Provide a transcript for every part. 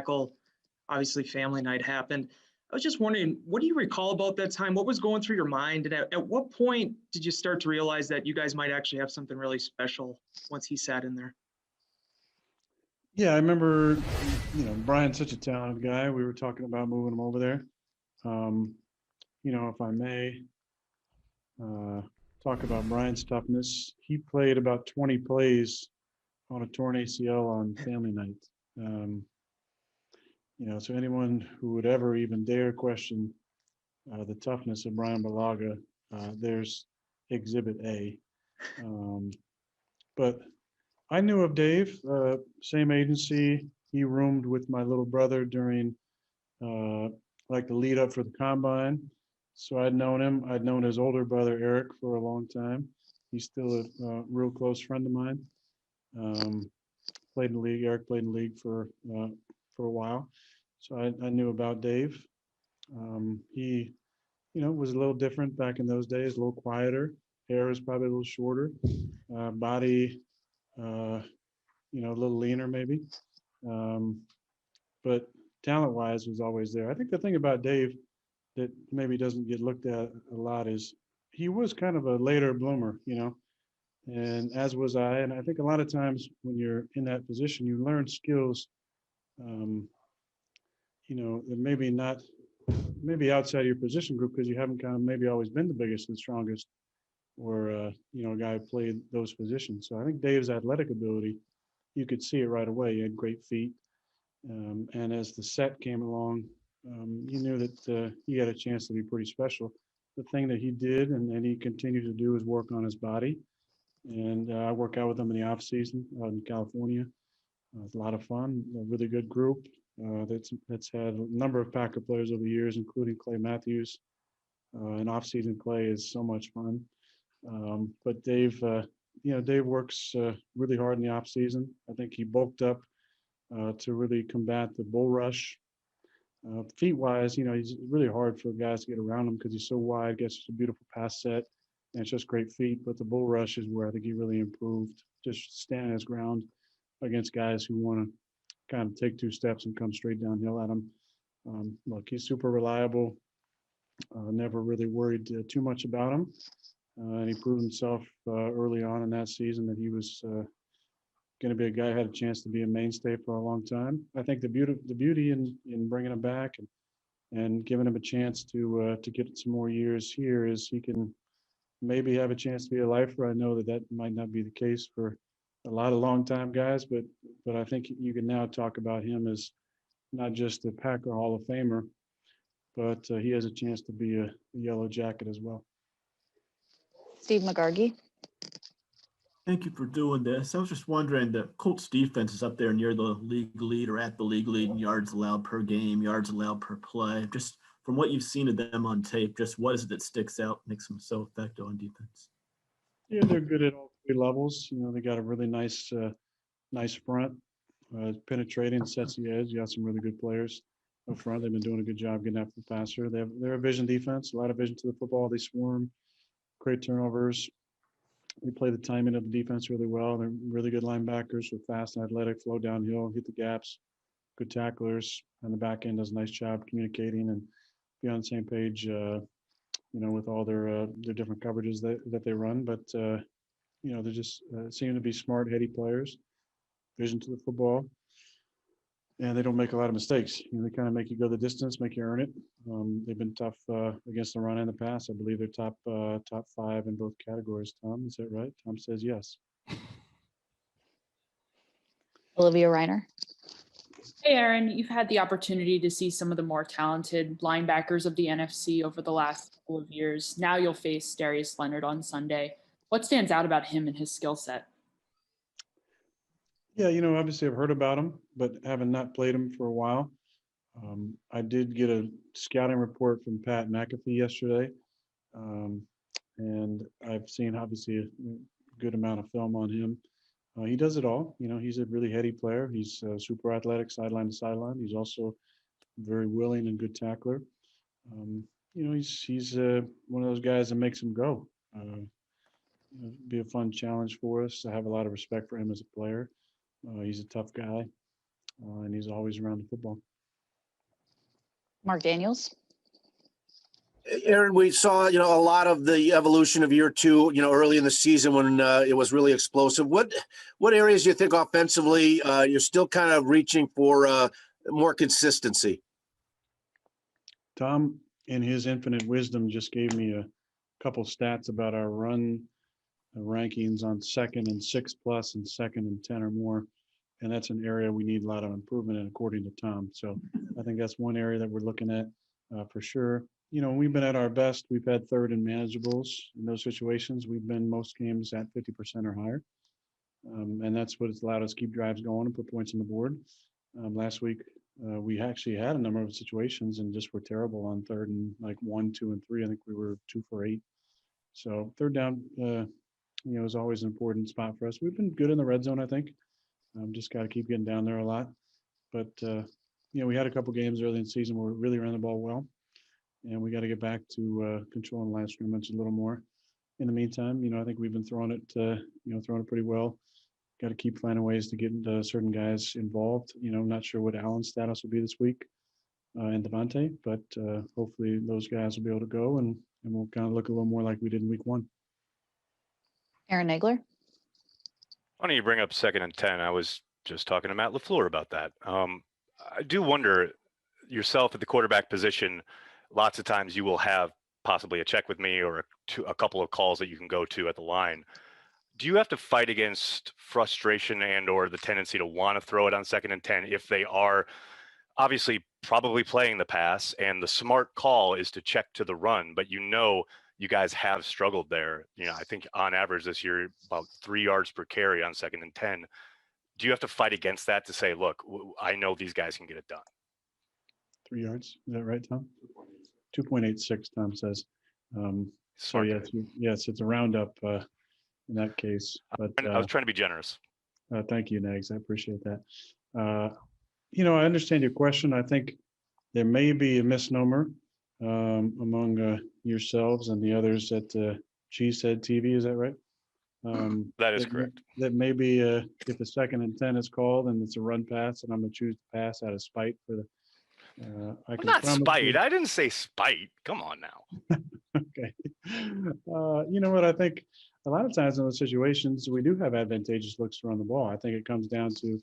tackle. Obviously, family night happened. I was just wondering, what do you recall about that time? What was going through your mind? And at what point did you start to realize that you guys might actually have something really special once he sat in there? Yeah, I remember, Brian's such a talented guy. We were talking about moving him over there. Um, if I may uh, talk about Brian's toughness, he played about 20 plays on a torn ACL on family night. Um, so anyone who would ever even dare question the toughness of Brian Balaga, there's Exhibit A. Um, but I knew of Dave, same agency. He roomed with my little brother during uh, like the lead up for the combine. So I'd known him. I'd known his older brother Eric for a long time. He's still a real close friend of mine. Um, Played in the league. Eric played in the league for a while. So I knew about Dave. He, was a little different back in those days, a little quieter. Hair was probably a little shorter. Body, a little leaner maybe. Um, but talent-wise was always there. I think the thing about Dave that maybe doesn't get looked at a lot is he was kind of a later bloomer, and as was I. And I think a lot of times when you're in that position, you learn skills, um, that maybe outside your position group because you haven't kind of maybe always been the biggest and strongest or, a guy who played those positions. So I think Dave's athletic ability, you could see it right away. He had great feet. And as the set came along, you knew that he had a chance to be pretty special. The thing that he did and he continued to do is work on his body. And I work out with him in the off season out in California. It's a lot of fun, a really good group that's had a number of Packer players over the years, including Clay Matthews. And off-season Clay is so much fun. But Dave, Dave works really hard in the off season. I think he bulked up to really combat the bull rush. Feet wise, he's really hard for guys to get around him because he's so wide, gets a beautiful pass set, and it's just great feet. But the bull rush is where I think he really improved, just standing his ground against guys who want to kind of take two steps and come straight downhill at him. Look, he's super reliable. Never really worried too much about him. And he proved himself early on in that season that he was going to be a guy who had a chance to be a mainstay for a long time. I think the beauty in bringing him back and giving him a chance to get some more years here is he can maybe have a chance to be a lifer. I know that might not be the case for a lot of longtime guys, but I think you can now talk about him as not just a Packer Hall of Famer, but he has a chance to be a yellow jacket as well. Steve McGargy. Thank you for doing this. I was just wondering, the Colts defense is up there near the league lead or at the league lead in yards allowed per game, yards allowed per play. Just from what you've seen of them on tape, just what is it that sticks out, makes them so effective on defense? Yeah, they're good at all three levels. They got a really nice front, penetrating, sets the edge. You got some really good players up front. They've been doing a good job getting after the passer. They're a vision defense, a lot of vision to the football. They swarm, create turnovers. We play the timing of the defense really well. They're really good linebackers with fast and athletic, flow downhill, hit the gaps, good tacklers. And the back end does a nice job communicating and be on the same page, with all their different coverages that they run. But, they just seem to be smart, heady players, vision to the football. And they don't make a lot of mistakes. They kind of make you go the distance, make you earn it. They've been tough against the run and the pass. I believe they're top 5 in both categories. Tom, is that right? Tom says yes. Olivia Reiner. Hey, Aaron, you've had the opportunity to see some of the more talented linebackers of the NFC over the last couple of years. Now you'll face Darius Leonard on Sunday. What stands out about him and his skill set? Yeah, obviously I've heard about him, but haven't not played him for a while. I did get a scouting report from Pat McAfee yesterday, and I've seen obviously a good amount of film on him. He does it all. He's a really heady player. He's super athletic, sideline to sideline. He's also very willing and good tackler. He's one of those guys that makes him go. Be a fun challenge for us. I have a lot of respect for him as a player. He's a tough guy. and he's always around the football. Mark Daniels. Aaron, we saw, a lot of the evolution of year two, early in the season when it was really explosive. What areas do you think offensively you're still kind of reaching for more consistency? Tom, in his infinite wisdom, just gave me a couple stats about our run rankings on 2nd and 6+ and 2nd and 10 or more. And that's an area we need a lot of improvement in, according to Tom. So I think that's one area that we're looking at for sure. We've been at our best. We've had 3rd and manageables in those situations. We've been most games at 50% or higher. And that's what has allowed us to keep drives going and put points on the board. Last week, we actually had a number of situations and just were terrible on 3rd and like 1, 2, and 3. I think we were 2 for 8. So 3rd down, is always an important spot for us. We've been good in the red zone, I think. Just got to keep getting down there a lot. But, we had a couple games early in the season where we really ran the ball well. And we got to get back to controlling the line of scrimmage a little more. In the meantime, I think we've been throwing it pretty well. Got to keep finding ways to get certain guys involved. Not sure what Allen's status will be this week and Devontae, but hopefully those guys will be able to go and we'll kind of look a little more like we did in week 1. Aaron Nagler. Funny you bring up 2nd and 10. I was just talking to Matt LaFleur about that. I do wonder, yourself at the quarterback position, lots of times you will have possibly a check with me or a couple of calls that you can go to at the line. Do you have to fight against frustration and or the tendency to want to throw it on 2nd and 10 if they are obviously probably playing the pass and the smart call is to check to the run, but you guys have struggled there. I think on average this year, about 3 yards per carry on 2nd and 10. Do you have to fight against that to say, look, I know these guys can get it done? 3 yards. Is that right, Tom? 2.86, Tom says. So yes, it's a roundup in that case. But I was trying to be generous. Thank you, Nags. I appreciate that. I understand your question. I think there may be a misnomer among yourselves and the others at Cheesehead TV. Is that right? That is correct. That maybe if the 2nd and 10 is called and it's a run pass, and I'm going to choose to pass out of spite for the. Not spite. I didn't say spite. Come on now. Okay. You know what? I think a lot of times in those situations, we do have advantageous looks to run the ball. I think it comes down to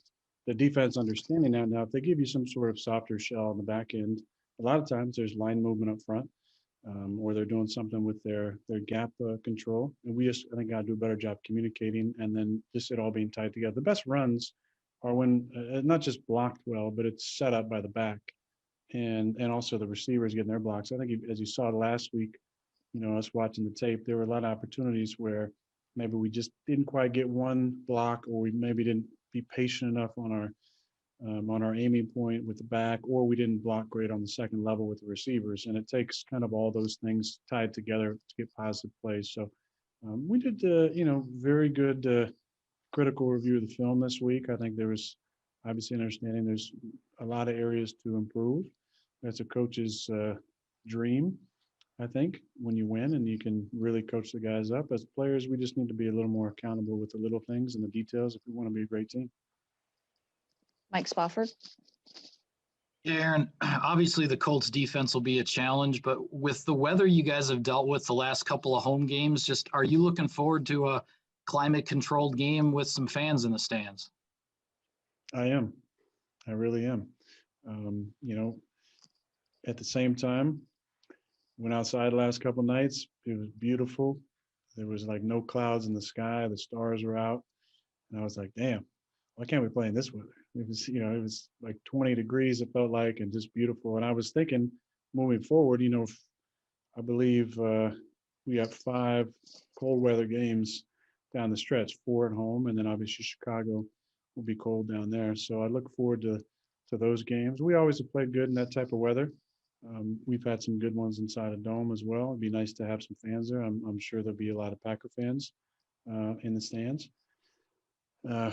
the defense understanding that. Now, if they give you some sort of softer shell on the back end, a lot of times there's line movement up front, or they're doing something with their gap control. And we just, I think, got to do a better job communicating and then just it all being tied together. The best runs are when not just blocked well, but it's set up by the back. And also the receivers getting their blocks. I think as you saw last week, us watching the tape, there were a lot of opportunities where maybe we just didn't quite get one block, or we maybe didn't be patient enough on our aiming point with the back, or we didn't block great on the second level with the receivers. And it takes kind of all those things tied together to get positive plays. So we did, very good critical review of the film this week. I think there was obviously an understanding there's a lot of areas to improve. That's a coach's dream, I think, when you win and you can really coach the guys up. As players, we just need to be a little more accountable with the little things and the details if we want to be a great team. Mike Spofford. Yeah, Aaron, obviously the Colts defense will be a challenge, but with the weather you guys have dealt with the last couple of home games, just are you looking forward to a climate controlled game with some fans in the stands? I am. I really am. At the same time, went outside the last couple nights. It was beautiful. There was like no clouds in the sky. The stars were out. And I was like, damn, why can't we play in this weather? It was, it was like 20 degrees, it felt like, and just beautiful. And I was thinking moving forward, I believe we have 5 cold weather games down the stretch, 4 at home, and then obviously Chicago will be cold down there. So I look forward to those games. We always have played good in that type of weather. We've had some good ones inside a dome as well. It'd be nice to have some fans there. I'm sure there'll be a lot of Packer fans in the stands,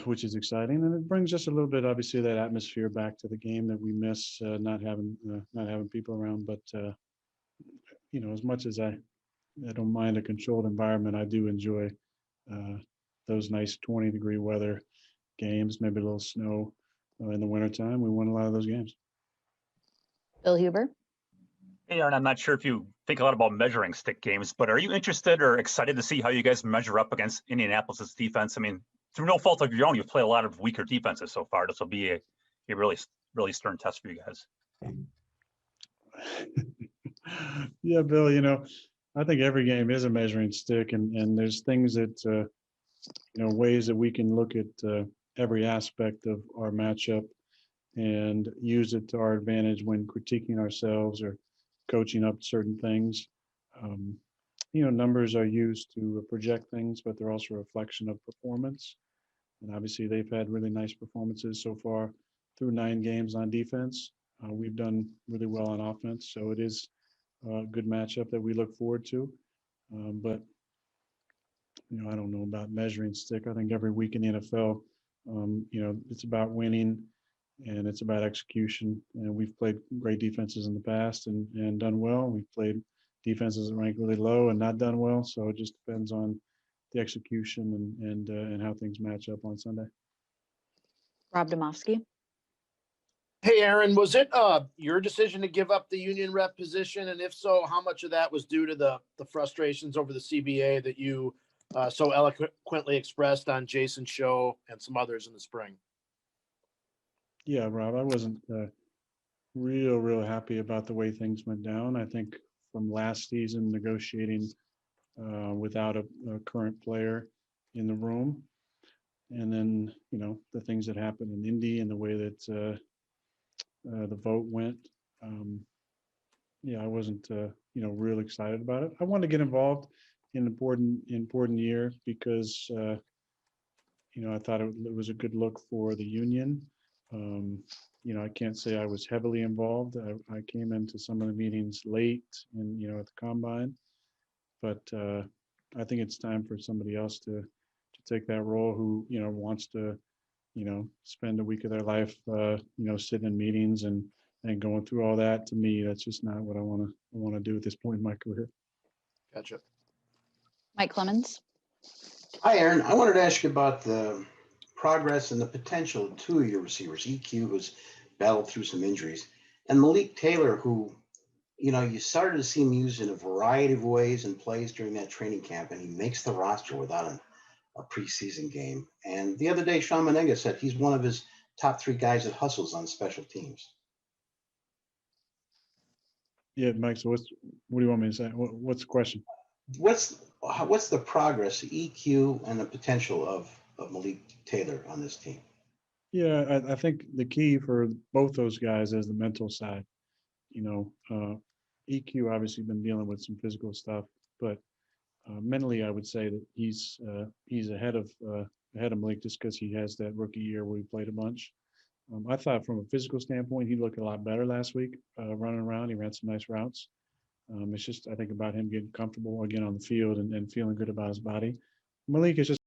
which is exciting. And it brings just a little bit, obviously, that atmosphere back to the game that we miss not having people around. But as much as I don't mind a controlled environment, I do enjoy those nice 20-degree weather games, maybe a little snow in the wintertime, we won a lot of those games. Bill Huber, Hey, Aaron, I'm not sure if you think a lot about measuring stick games, but are you interested or excited to see how you guys measure up against Indianapolis's defense? I mean, through no fault of your own, you've played a lot of weaker defenses so far. This will be a really, really stern test for you guys. Yeah, Bill, you know, I think every game is a measuring stick, and there's things that, you know, ways that we can look at every aspect of our matchup and use it to our advantage when critiquing ourselves or coaching up certain things. You know, numbers are used to project things, but they're also a reflection of performance. And obviously, they've had really nice performances so far through 9 games on defense. We've done really well on offense, so it is a good matchup that we look forward to. But you know, I don't know about measuring stick. I think every week in the NFL, you know, it's about winning and it's about execution. And we've played great defenses in the past and done well. We've played defenses that rank really low and not done well. So it just depends on the execution and how things match up on Sunday. Rob Domofsky, Hey, Aaron, was it your decision to give up the union rep position? And if so, how much of that was due to the frustrations over the CBA that you so eloquently expressed on Jason's show and some others in the spring? Yeah, Rob, I wasn't real happy about the way things went down. I think from last season, negotiating without a current player in the room, and then, you know, the things that happened in Indy and the way that the vote went. Yeah, I wasn't, you know, real excited about it. I wanted to get involved in an important year because, you know, I thought it was a good look for the union. You know, I can't say I was heavily involved. I came into some of the meetings late and, you know, at the combine, but I think it's time for somebody else to take that role who, you know, wants to, you know, spend a week of their life, you know, sitting in meetings and going through all that. To me, that's just not what I want to do at this point in my career. Gotcha. Mike Clemens, Hi, Aaron. I wanted to ask you about the progress and the potential of 2 of your receivers, EQ, who's battled through some injuries, and Malik Taylor, who, you know, you started to see him used in a variety of ways and plays during that training camp, and he makes the roster without a preseason game. And the other day, Sean Menenga said he's one of his top 3 guys that hustles on special teams. Yeah, Mike. So what do you want me to say? What's the question? What's the progress, EQ, and the potential of Malik Taylor on this team? Yeah, I think the key for both those guys is the mental side. You know, EQ obviously been dealing with some physical stuff, but mentally, I would say that he's ahead of Malik just because he has that rookie year where he played a bunch. I thought from a physical standpoint, he looked a lot better last week running around. He ran some nice routes. It's just, I think, about him getting comfortable again on the field and feeling good about his body. Malik is just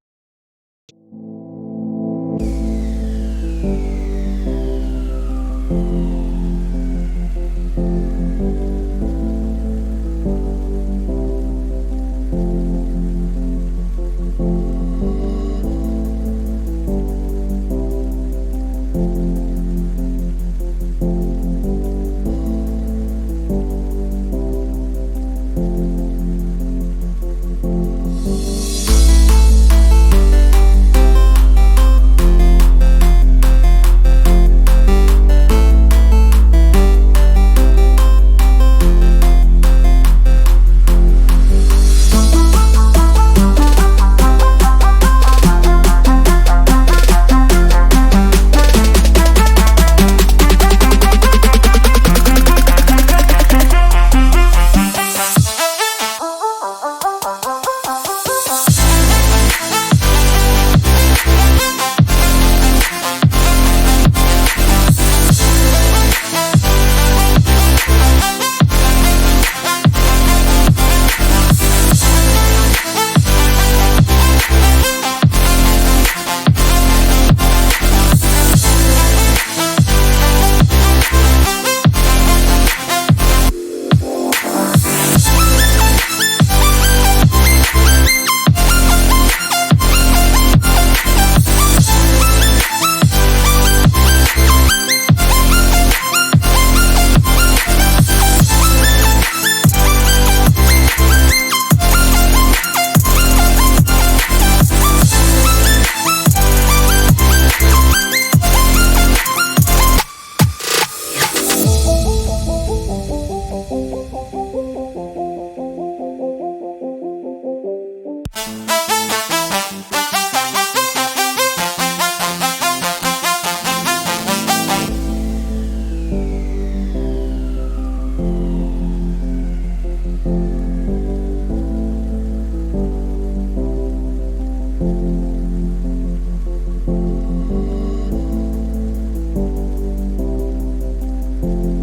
you.